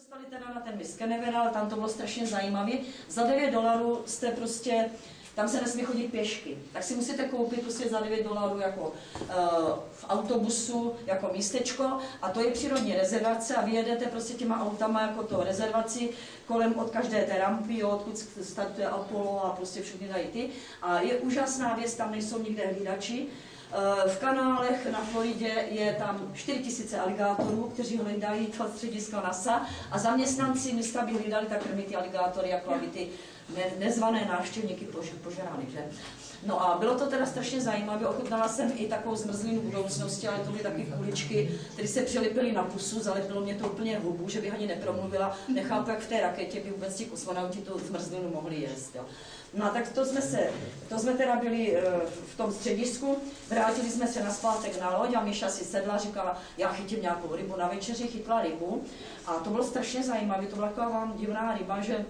dostali teda na ten Miskeneveral, tam to bylo strašně zajímavé. Za $9 jste prostě, tam se nesmí chodit pěšky, tak si musíte koupit prostě za $9 jako v autobusu, jako místečko a to je přírodní rezervace a vyjedete prostě těma autama jako to rezervaci kolem od každé té rampy, odkud startuje Apollo a prostě všechny tady ty. A je úžasná věc, tam nejsou nikde hlídači. V kanálech na Floridě je tam 4000 aligátorů, kteří hledají to středisko NASA a zaměstnanci místa by hlídali tak krmí ty aligátory, jako aby ty nezvané návštěvníky požerali, že? No a bylo to teda strašně zajímavé, ochutnala jsem i takovou zmrzlinu budoucnosti, ale to byly taky kuličky, které se přilipily na pusu, zalepilo mě to úplně hubu, že bych ani nepromluvila, nechápu, jak v té raketě by vůbec ti kosmonauti tu zmrzlinu mohli jíst. Jo. No tak to jsme teda byli v tom středisku, vrátili jsme se nazpátek na loď a Míša si sedla, říkala, já chytím nějakou rybu na večeři, chytla rybu a to bylo strašně zajímavé, to byla taková divná ryba, že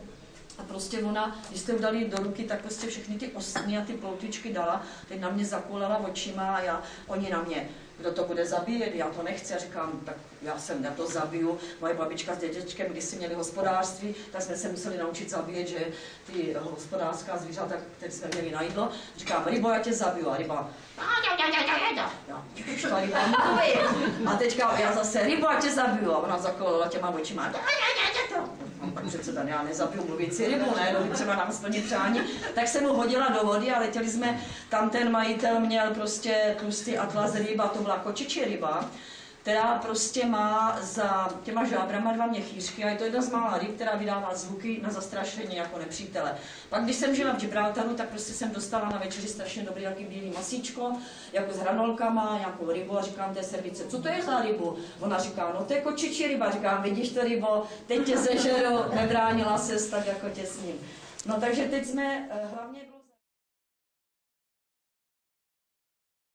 a prostě ona, když jste ho dali do ruky, tak prostě všechny ty ostny a ty ploutičky dala, teď na mě zakulala očima a oni na mě, kdo to bude zabíjet, já to nechci a říkám, tak já to zabiju. Moje babička s dědečkem, když si měli hospodářství, tak jsme se museli naučit zabíjet, že ty hospodářská zvířata, které jsme měli na jídlo, říkám, rybo, já tě zabiju a ryba, a teďka já zase, rybo, já tě zabiju a ona zakulala těma očima, tak přece ten já nezabiju mluvící rybu, ne, no, třeba nám splnit přání, tak jsem mu hodila do vody a letěli jsme, tam ten majitel měl prostě tlustý atlas ryb a to byla kočičí ryba, která prostě má za těma žábrama 2 měchýřky a je to jedna z mála ryb, která vydává zvuky na zastrašení jako nepřítele. Pak když jsem žila v Gibraltaru, tak prostě jsem dostala na večeři strašně dobrý jaký bílý masíčko, jako s hranolkama, nějakou rybu a říkám té service, co to je za rybu? Ona říká, no to je kočičí ryba, říkám, vidíš to rybo, teď tě zežeru, nebránila ses tak jako tě s ním. No takže teď jsme hlavně